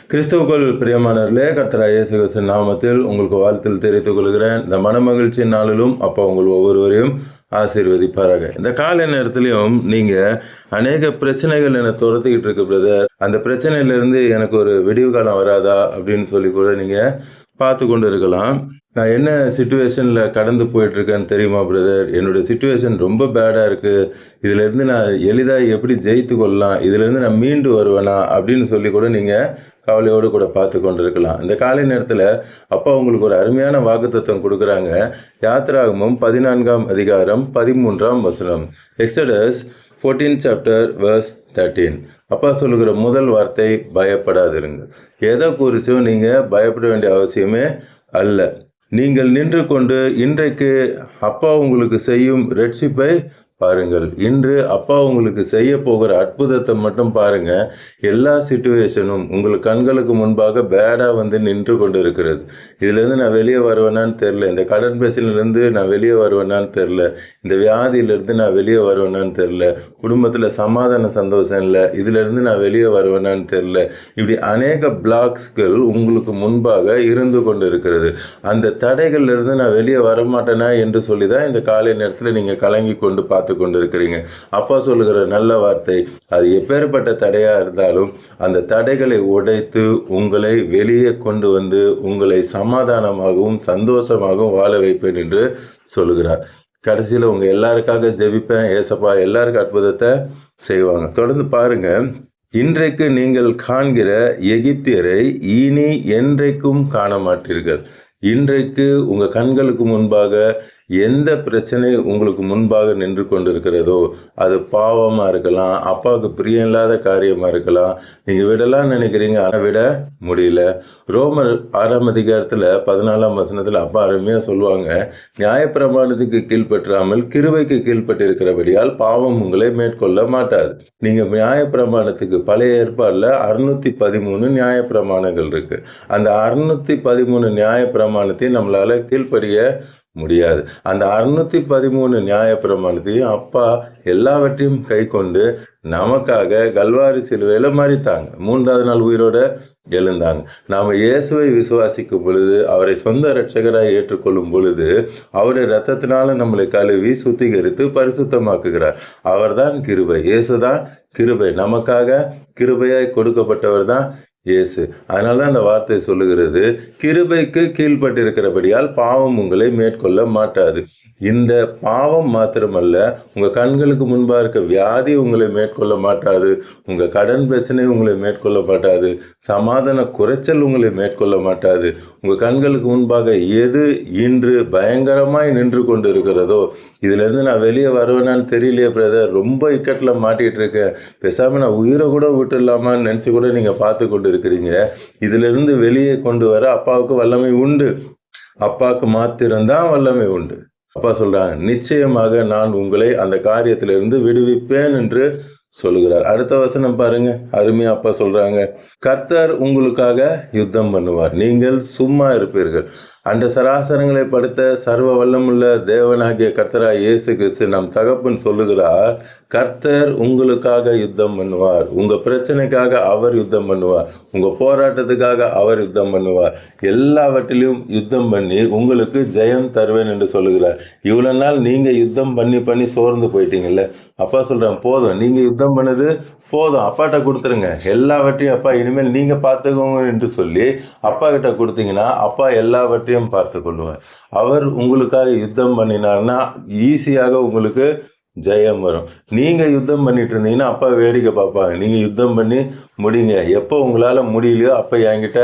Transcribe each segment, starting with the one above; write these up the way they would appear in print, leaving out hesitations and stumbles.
கிறிஸ்துவுக்குள் பிரியமானவர்களே, கர்த்தராகிய இயேசு கிறிஸ்துவின் நாமத்தில் உங்களுக்கு வாழ்த்தில் தெரிவித்துக் கொள்கிறேன். இந்த மனமகிழ்ச்சி நாளிலும் அப்பா உங்கள் ஒவ்வொருவரையும் ஆசீர்வதிப்பாராக. இந்த காலை நேரத்திலையும் நீங்க அநேக பிரச்சனைகள் என்னை துரத்திக்கிட்டு இருக்கு பிரதர், அந்த பிரச்சனையிலிருந்து எனக்கு ஒரு விடிவு காலம் வராதா அப்படின்னு சொல்லி கூட நீங்க பார்த்து கொண்டு இருக்கலாம். நான் என்ன சுச்சுவேஷனில் கடந்து போயிட்டுருக்கேன்னு தெரியுமா பிரதர்? என்னுடைய சுச்சுவேஷன் ரொம்ப பேடாக இருக்குது. இதிலேருந்து நான் எளிதாக எப்படி ஜெயித்து கொள்ளலாம், இதிலேருந்து நான் மீண்டு வருவேனா அப்படின்னு சொல்லி கூட நீங்கள் கவலையோடு கூட பார்த்து கொண்டு இருக்கலாம். இந்த காலை நேரத்தில் அப்பா உங்களுக்கு ஒரு அருமையான வாக்குத்தத்தம் கொடுக்குறாங்க. யாத்திராகமம் 14ஆம் அதிகாரம் 13ஆம் வசனம். Exodus 14 chapter verse 13. அப்பா சொல்லுகிற முதல் வார்த்தை, பயப்படாதிருங்க. எதை குறித்தும் நீங்கள் பயப்பட வேண்டிய அவசியமே அல்ல. நீங்கள் நின்று கொண்டு இன்றைக்கு அப்பா உங்களுக்கு செய்யும் ரட்சிப்பை பாருங்கள். இன்று அப்பா உங்களுக்கு செய்ய போகிற அற்புதத்தை மட்டும் பாருங்க. எல்லா சிச்சுவேஷனும் உங்கள் கண்களுக்கு முன்பாக பேடாக வந்து நின்று கொண்டு இருக்கிறது. இதுலேருந்து நான் வெளியே வருவேனான்னு தெரில, இந்த கடன் பிரச்சனையிலேருந்து நான் வெளியே வருவேனான்னு தெரில, இந்த வியாதியிலேருந்து நான் வெளியே வருவேனான்னு தெரில, குடும்பத்தில் சமாதான சந்தோஷம் இல்லை, இதிலேருந்து நான் வெளியே வருவேனான்னு தெரில. இப்படி அநேக பிளாக்ஸ்கள் உங்களுக்கு முன்பாக இருந்து கொண்டு இருக்கிறது. அந்த தடைகள்லேருந்து நான் வெளியே வரமாட்டேனா என்று சொல்லி தான் இந்த காலை நேரத்தில் நீங்கள் கலங்கி கொண்டு பார்த்து கொண்டு இருக்கிறீங்க. அப்பா சொல்லுகிற நல்ல வார்த்தை, அது எப்பேற்பட்ட தடையா இருந்தாலும் அந்த தடைகளை உடைத்து உங்களை வெளியே கொண்டு வந்து உங்களை சமாதானமாகவும் சந்தோஷமாகவும் வாழ வைப்பேன் என்று சொல்லுகிறார். கடைசியில் உங்க எல்லாருக்காக ஜெபிப்பேன், ஏசப்பா எல்லாருக்கும் அற்புதத்தை செய்வாங்க. தொடர்ந்து பாருங்க. இன்றைக்கு நீங்கள் காண்கிற எகிப்தியரை இனி என்றைக்கும் காண மாட்டீர்கள். இன்றைக்கு உங்க கண்களுக்கு முன்பாக எந்த பிரச்சனை உங்களுக்கு முன்பாக நின்று கொண்டு இருக்கிறதோ, அது பாவமாக இருக்கலாம், அப்பாவுக்கு பிரியம் இல்லாத காரியமாக இருக்கலாம், நீங்கள் விடலாம் நினைக்கிறீங்க, ஆனால் விட முடியல. ரோமர் 6ஆம் அதிகாரத்தில் 14ஆம் வசனத்தில் அப்பா அருமையாக சொல்லுவாங்க, நியாயப்பிரமாணத்துக்கு கீழ்ப்பற்றாமல் கிருபைக்கு கீழ்ப்பட்டிருக்கிறபடியால் பாவம் உங்களை மேற்கொள்ள மாட்டாது. நீங்கள் நியாயப்பிரமாணத்துக்கு பழைய ஏற்பாடில் 613 நியாயப்பிரமாணங்கள் இருக்குது. அந்த 613 நியாயப்பிரமாணத்தை நம்மளால் கீழ்ப்படிய முடியாது. அந்த 613 நியாயப்பிரமாணத்தையும் அப்பா எல்லாவற்றையும் கை கொண்டு நமக்காக கல்வாரி சிலுவையில் மரித்தாங்க. 3ஆவது நாள் உயிரோட எழுந்தாங்க. நாம் இயேசுவை விசுவாசிக்கும் பொழுது, அவரை சொந்த இரட்சகராய் ஏற்றுக்கொள்ளும் பொழுது, அவருடைய இரத்தத்தினால நம்மளை கழுவி சுத்திகரித்து பரிசுத்தமாக்குகிறார். அவர்தான் கிருபை. இயேசு தான் கிருபை. நமக்காக கிருபையாய் கொடுக்கப்பட்டவர் தான் இயேசு. அதனால தான் அந்த வார்த்தை சொல்லுகிறது, கிருபைக்கு கீழ்ப்பட்டிருக்கிறபடியால் பாவம் உங்களை மேற்கொள்ள மாட்டாது. இந்த பாவம் மாத்திரமல்ல, உங்கள் கண்களுக்கு முன்பாக இருக்க வியாதி உங்களை மேற்கொள்ள மாட்டாது, உங்கள் கடன் பிரச்சனை உங்களை மேற்கொள்ள மாட்டாது, சமாதான குறைச்சல் உங்களை மேற்கொள்ள மாட்டாது. உங்கள் கண்களுக்கு முன்பாக எது இன்று பயங்கரமாய் நின்று கொண்டு இருக்கிறதோ, இதிலேருந்து நான் வெளியே வருவேனான்னு தெரியலையே பிரதர், ரொம்ப இக்கட்டில் மாட்டிகிட்டு இருக்கேன், பேசாமல் நான் உயிரை கூட விட்டுடலாமான்னு நினச்சி கூட நீங்கள் பார்த்து கொண்டு இருக்கிறீங்க. இதிலிருந்து வெளியே கொண்டு வர அப்பாவுக்கு வல்லமை உண்டு. அப்பாவுக்கு மாத்திரம்தான் வல்லமை உண்டு. அப்பா சொல்றாங்க, நிச்சயமாக நான் உங்களை அந்த காரியத்திலிருந்து விடுவிப்பேன் என்று சொல்லுகிறார். அடுத்த வசனம் பாருங்க, அருமையா அப்பா சொல்றாங்க, கர்த்தர் உங்களுக்காக யுத்தம் பண்ணுவார், நீங்கள் சும்மா இருப்பீர்கள். அந்த சராசரங்களை படுத்த சர்வ வல்லமுள்ள தேவனாகிய கர்த்தராய் இயேசு கிறிஸ்து நம் தகப்பன் சொல்லுகிறார், கர்த்தர் உங்களுக்காக யுத்தம் பண்ணுவார். உங்கள் பிரச்சனைக்காக அவர் யுத்தம் பண்ணுவார், உங்கள் போராட்டத்துக்காக அவர் யுத்தம் பண்ணுவார், எல்லாவற்றிலும் யுத்தம் பண்ணி உங்களுக்கு ஜெயம் தருவேன் என்று சொல்லுகிறார். இவ்வளோ நாள் நீங்கள் யுத்தம் பண்ணி பண்ணி சோர்ந்து போயிட்டீங்கல்ல, அப்பா சொல்கிறேன், போதும், நீங்கள் யுத்தம் பண்ணது போதும், அப்பாட்ட கொடுத்துருங்க, எல்லாவற்றையும் அப்பா இனிமேல் நீங்கள் பார்த்துக்கோங்க என்று சொல்லி அப்பா கிட்ட கொடுத்தீங்கன்னா அப்பா எல்லாவற்றையும் பார்த்து கொள்வார். அவர் உங்களுக்காக யுத்தம் பண்ணினார்னா ஈஸியாக உங்களுக்கு ஜெயம் வரும். நீங்கள் யுத்தம் பண்ணிட்டு இருந்தீங்கன்னா அப்பா வேடிக்கை பார்ப்பாங்க. நீங்கள் யுத்தம் பண்ணி முடிங்க, எப்போ உங்களால் முடியலையோ அப்போ என்கிட்ட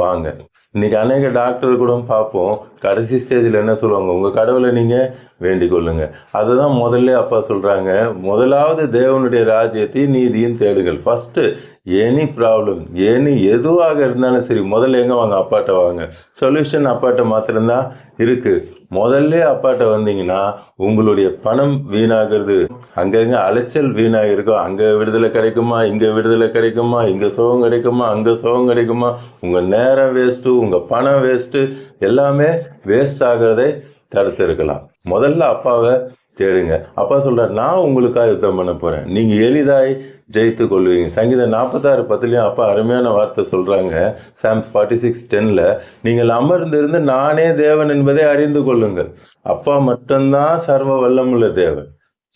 வாங்க. இன்றைக்கி அநேக டாக்டர் கூட பார்ப்போம், கடைசி ஸ்டேஜில் என்ன சொல்லுவாங்க, உங்கள் கடவுளை நீங்கள் வேண்டிக் கொள்ளுங்க. அதை தான் முதல்ல அப்பா சொல்கிறாங்க, முதலாவது தேவனுடைய ராஜ்யத்தையும் நீதியும் தேடுங்கள். ஃபஸ்ட்டு எனி ப்ராப்ளம், எதுவாக இருந்தாலும் சரி, முதல்ல எங்கே வாங்க, அப்பாட்ட வாங்க. சொல்யூஷன் அப்பாட்ட மாத்திரம்தான் இருக்குது. முதல்ல அப்பாட்ட வந்தீங்கன்னா உங்களுடைய பணம் வீணாகிறது, அங்கங்கே அலைச்சல் வீணாக இருக்கும். அங்கே விடுதலை கிடைக்குமா, இங்கே விடுதலை கிடைக்குமா, இங்கே சுகம் கிடைக்குமா, அங்கே சுகம் கிடைக்குமா, உங்கள் நேரம் வேஸ்ட்டு, உங்கள் பணம் வேஸ்ட்டு, எல்லாமே வேஸ்ட் ஆகிறதை தடுத்து இருக்கலாம். முதல்ல அப்பாவை தேடுங்க. அப்பா சொல்றார், நான் உங்களுக்காக யுத்தம் பண்ண போறேன், நீங்க எளிதாய் ஜெயித்து கொள்வீங்க. சங்கீதம் 46:10 அப்பா அருமையான வார்த்தை சொல்றாங்க. சாம்ஸ் 46:10 நீங்கள் அமர்ந்திருந்து நானே தேவன் என்பதை அறிந்து கொள்ளுங்கள். அப்பா மட்டும்தான் சர்வ வல்லமுள்ள தேவன்.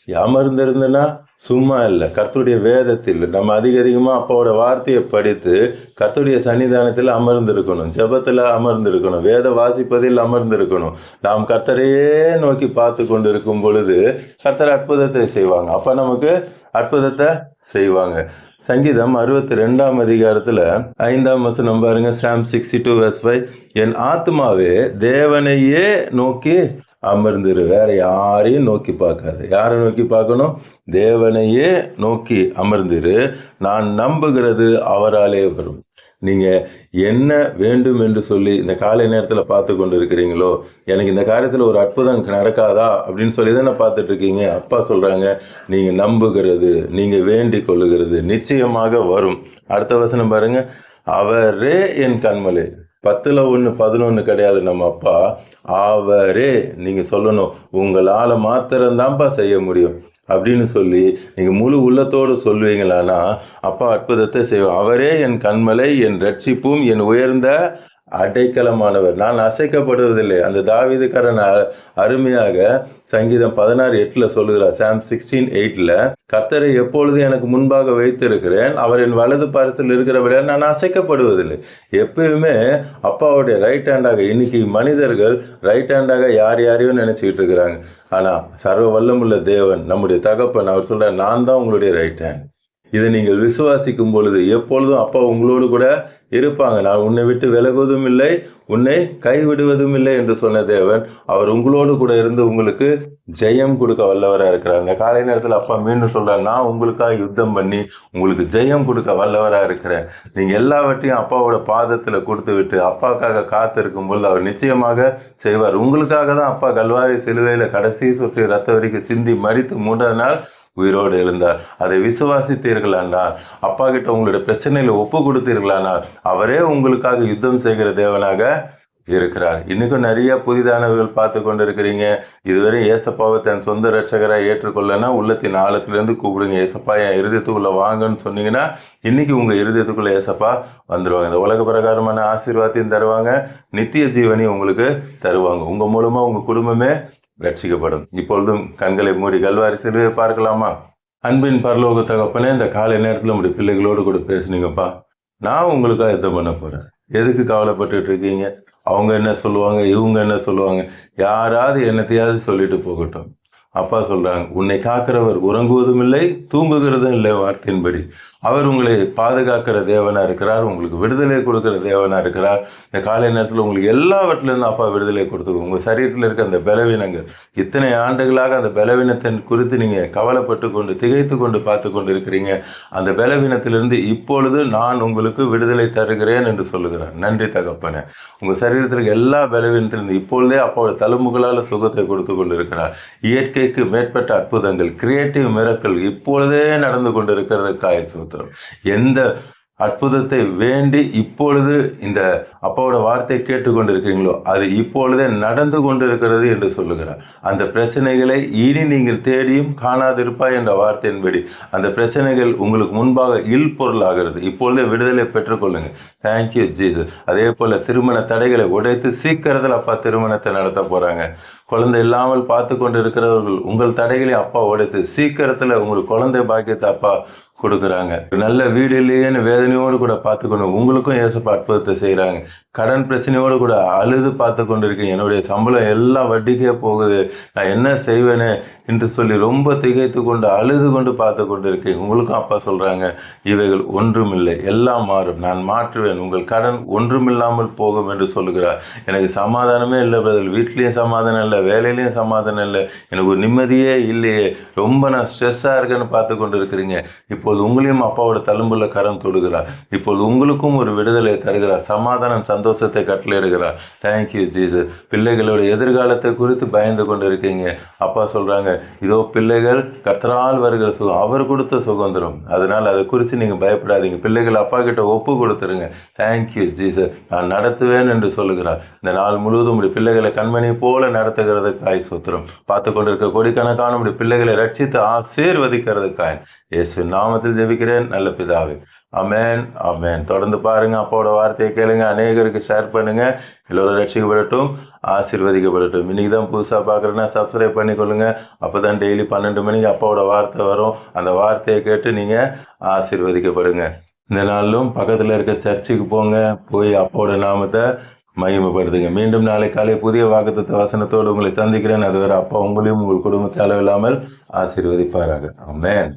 அமர்ந்திருந்துன்னா சும்மா இல்லை, கர்த்தருடைய வேதத்தில் நம்ம அதிகமாக அப்பாவோட வார்த்தையை படித்து கர்த்தருடைய சன்னிதானத்தில் அமர்ந்திருக்கணும், ஜெபத்தில் அமர்ந்திருக்கணும், வேத வாசிப்பதில் அமர்ந்திருக்கணும். நாம் கர்த்தரையே நோக்கி பார்த்து கொண்டு இருக்கும் பொழுது கர்த்தர் அற்புதத்தை செய்வாங்க. அப்போ நமக்கு அற்புதத்தை செய்வாங்க. சங்கீதம் 62ஆம் அதிகாரத்தில் 5ஆம் வசனம் பாருங்க. சாம் 62:5 என் ஆத்மாவே தேவனையே நோக்கி அமர்ந்திரு. வேற யாரையும் நோக்கி பார்க்காது. யாரை நோக்கி பார்க்கணும்? தேவனையே நோக்கி அமர்ந்திரு. நான் நம்புகிறது அவராலே வரும். நீங்க என்ன வேண்டும் என்று சொல்லி இந்த காலை நேரத்தில் பார்த்து கொண்டு இருக்கிறீங்களோ, எனக்கு இந்த காரியத்தில் ஒரு அற்புதம் நடக்காதா அப்படின்னு சொல்லி தானே பார்த்துட்டு இருக்கீங்க. அப்பா சொல்றாங்க, நீங்க நம்புகிறது, நீங்க வேண்டிக் கொள்ளுகிறது நிச்சயமாக வரும். அடுத்த வசனம் பாருங்க. அவரே என் கண்மலை. 10ல் 1 11 கிடையாது நம்ம அப்பா. அவரே நீங்க சொல்லணும், உங்களால் மாத்திரம்தான்ப்பா செய்ய முடியும் அப்படின்னு சொல்லி நீங்கள் முழு உள்ளத்தோடு சொல்வீங்களானா அப்பா அற்புதத்தை செய்வோம். அவரே என் கண்மலை, என் ரட்சிப்பும், என் உயர்ந்த அடைக்கலமானவர், நான் அசைக்கப்படுவதில்லை. அந்த தாவீதுக்காரன் அருமையாக சங்கீதம் 16:8 சொல்லுகிறார். சாம் 16:8 கர்த்தரை எப்பொழுதும் எனக்கு முன்பாக வைத்திருக்கிறேன், அவர் என் வலது பாரத்தில் இருக்கிறபடியால் நான் அசைக்கப்படுவதில்லை. எப்பயுமே அப்பாவுடைய ரைட் ஹேண்டாக. இன்னைக்கு மனிதர்கள் ரைட் ஹேண்டாக யாரையும் நினைச்சுக்கிட்டு இருக்கிறாங்க. ஆனால் சர்வ வல்லமுள்ள தேவன் நம்முடைய தகப்பன் அவர் சொல்றார், நான் தான் உங்களுடைய ரைட் ஹேண்ட். இதை நீங்கள் விசுவாசிக்கும் பொழுது எப்பொழுதும் அப்பா உங்களோடு கூட இருப்பாங்க. நான் உன்னை விட்டு விலகுவதும் இல்லை, உன்னை கைவிடுவதும் இல்லை என்று சொன்ன தேவன் அவர் உங்களோடு கூட இருந்து உங்களுக்கு ஜெயம் கொடுக்க வல்லவராக இருக்கிறார். இந்த காலை நேரத்தில் அப்பா மீண்டும் சொல்றார், நான் உங்களுக்காக யுத்தம் பண்ணி உங்களுக்கு ஜெயம் கொடுக்க வல்லவராக இருக்கிறேன். நீங்க எல்லாவற்றையும் அப்பாவோட பாதத்தில் கொடுத்து விட்டு அப்பாக்காக காத்து இருக்கும் பொழுது அவர் நிச்சயமாக செய்வார். உங்களுக்காக தான் அப்பா கல்வாரி சிலுவையில் கடைசி சொட்டு ரத்த வரைக்கும் சிந்தி மரித்து 3ஆம் நாள் உயிரோடு எழுந்தார். அதை விசுவாசித்தீர்களானால், அப்பா கிட்ட உங்களுடைய பிரச்சனையில ஒப்பு கொடுத்தீர்களானால் அவரே உங்களுக்காக யுத்தம் செய்கிற தேவனாக இருக்கிறார். இன்னைக்கும் நிறைய புதிதானவர்கள் பார்த்து கொண்டு இருக்கிறீங்க. இதுவரை ஏசப்பாவை தன் சொந்த ரட்சகராக ஏற்றுக்கொள்ளனா உள்ளத்தின் ஆழத்திலிருந்து கூப்பிடுங்க. ஏசப்பா என் இருதயத்துக்குள்ள வாங்கன்னு சொன்னீங்கன்னா இன்னைக்கு உங்க இருதயத்துக்குள்ள ஏசப்பா வந்துடுவாங்க. இந்த உலக பிரகாரமான ஆசீர்வாதத்தையும் தருவாங்க, நித்திய ஜீவனையும் உங்களுக்கு தருவாங்க. உங்க மூலமா உங்க குடும்பமே ரட்சிக்கப்படும். இப்பொழுதும் கண்களை மூடி கல்வாரி சிலுவையை பார்க்கலாமா? அன்பின் பரலோக தகப்பனே, இந்த காலை நேரத்தில் நம்முடைய பிள்ளைகளோடு கூட பேசுனீங்கப்பா. நான் உங்களுக்காக யுத்தம் பண்ண போறேன். எதுக்கு கவலைப்பட்டுட்டு இருக்கீங்க? அவங்க என்ன சொல்லுவாங்க, இவங்க என்ன சொல்லுவாங்க, யாராவது என்னத்தையாவது சொல்லிட்டு போகட்டும். அப்பா சொல்றாங்க, உன்னை காக்கிறவர் உறங்குவதும் இல்லை, தூங்குகிறதும் இல்லை. வார்த்தையின்படி அவர் உங்களை பாதுகாக்கிற தேவனா இருக்கிறார், உங்களுக்கு விடுதலை கொடுக்கிற தேவனா இருக்கிறார். இந்த காலை நேரத்தில் உங்களுக்கு எல்லாவற்றிலிருந்து அப்பா விடுதலை கொடுத்துருக்கும். உங்கள் சரீரத்தில் இருக்க அந்த பலவீனங்கள், இத்தனை ஆண்டுகளாக அந்த பலவீனத்தை குறித்து நீங்கள் கவலைப்பட்டு கொண்டு திகைத்து கொண்டு பார்த்து கொண்டு இருக்கிறீங்க. அந்த பலவீனத்திலிருந்து இப்பொழுது நான் உங்களுக்கு விடுதலை தருகிறேன் என்று சொல்லுகிறார். நன்றி தகப்பனே. உங்கள் சரீரத்தில் எல்லா பலவீனத்திலிருந்து இப்பொழுதே அப்பாவோட தழும்புகளால் சுகத்தை கொடுத்து கொண்டு இருக்கிறார். இயற்கைக்கு மேற்பட்ட அற்புதங்கள், கிரியேட்டிவ் மிரக்கல் இப்பொழுதே நடந்து கொண்டு இருக்கிறதுக்காக சோத்திரம். எந்த அற்புதத்தை வேண்டி இப்பொழுது இந்த அப்பாவோட வார்த்தையை கேட்டுக்கொண்டிருக்கிறீங்களோ அது இப்பொழுதே நடந்து கொண்டிருக்கிறது என்று சொல்லுகிறார். அந்த பிரச்சனைகளை இனி நீங்கள் தேடியும் காணாதிருப்பாய் என்ற வார்த்தையின்படி அந்த பிரச்சனைகள் உங்களுக்கு முன்பாக இல்பொருளாகிறது. இப்பொழுதே விடுதலை பெற்றுக்கொள்ளுங்க. Thank you Jesus. அதே போல திருமண தடைகளை உடைத்து சீக்கிரத்தில் அப்பா திருமணத்தை நடத்த போறாங்க. குழந்தை இல்லாமல் பார்த்து கொண்டு இருக்கிறவர்கள் உங்கள் தடைகளை அப்பா உடைத்து சீக்கிரத்தில் உங்களுக்கு குழந்தை பாக்கியத்தை அப்பா கொடுக்குறாங்க. நல்ல வீடு இல்லையேன்னு வேதனையோடு கூட பார்த்துக்கணும். உங்களுக்கும் ஏசப்பா அற்புதத்தை செய்கிறாங்க. கடன் பிரச்சனையோடு கூட அழுது பார்த்து கொண்டு இருக்கீங்க. என்னுடைய சம்பளம் எல்லாம் வட்டிக்கே போகுது, நான் என்ன செய்வேனே என்று சொல்லி ரொம்ப திகைத்து கொண்டு அழுது கொண்டு பார்த்து கொண்டு இருக்கீங்க. உங்களுக்கும் அப்பா சொல்கிறாங்க, இவைகள் ஒன்றுமில்லை, எல்லாம் மாறும், நான் மாற்றுவேன், உங்கள் கடன் ஒன்றுமில்லாமல் போகும் என்று சொல்லுகிறார். எனக்கு சமாதானமே இல்லை பிரதர், வீட்லேயும் சமாதானம் இல்லை, வேலையிலையும் சமாதானம் இல்லை, எனக்கு ஒரு நிம்மதியே இல்லையே, ரொம்ப நான் ஸ்ட்ரெஸ்ஸாக இருக்கேன்னு பார்த்து கொண்டு இருக்கிறீங்க. இப்போ இப்போது உங்களையும் அப்பாவோட தழும்புள்ள கரம் தொடுகிறார். இப்போது உங்களுக்கும் ஒரு விடுதலை தருகிறார். சமாதானம், சந்தோஷத்தை கட்டளையிடுகிறார். Thank you Jesus. பிள்ளைகளோட எதிர்காலத்தை குறித்து பயந்து கொண்டு இருக்கீங்க. அப்பா சொல்றாங்க, இதோ பிள்ளைகள் கர்த்தரால் வருகிற சுகம், அவர் கொடுத்த சுதந்திரம். அதனால் அதை குறித்து நீங்கள் பயப்படாதீங்க. பிள்ளைகள் அப்பா கிட்ட ஒப்பு கொடுத்துருங்க. Thank you Jesus. நான் நடத்துவேன் என்று சொல்லுகிறார். இந்த நாள் முழுவதும் உடைய பிள்ளைகளை கண்மணி போல நடத்துகிறதுக்காய் சோத்திரம். பார்த்து கொண்டிருக்க கோடிக்கணக்கான உடைய பிள்ளைகளை ரட்சித்து ஆசீர்வதிக்கிறதுக்காய் இயேசு நாமத்தில் ஜெபிக்கிறேன் நல்ல பிதாவே. அமேன் அமேன். தொடர்ந்து பாருங்க, அப்பாவோட வார்த்தையை கேளுங்க, அநேகருக்கு ஷேர் பண்ணுங்க. எல்லோரும் ரட்சிக்கப்படட்டும், ஆசீர்வதிக்கப்படட்டும். இன்னைக்கு தான் புதுசாக பார்க்குறேன்னா சப்ஸ்கிரைப் பண்ணிக்கொள்ளுங்க. அப்போ தான் டெய்லி 12 மணிக்கு அப்பாவோட வார்த்தை வரும். அந்த வார்த்தையை கேட்டு நீங்கள் ஆசீர்வதிக்கப்படுங்க. இந்த நாளிலும் பக்கத்தில் இருக்க சர்ச்சுக்கு போங்க, போய் அப்பாவோட நாமத்தை மகிமைப்படுத்துங்க. மீண்டும் நாளை காலை புதிய வாக்குத்தத்த வசனத்தோடு உங்களை சந்திக்கிறேன். அதுவரை அப்பா உங்களையும் உங்கள் குடும்பத்தை அளவில்லாமல் ஆசீர்வதிப்பாராக. ஆமென்.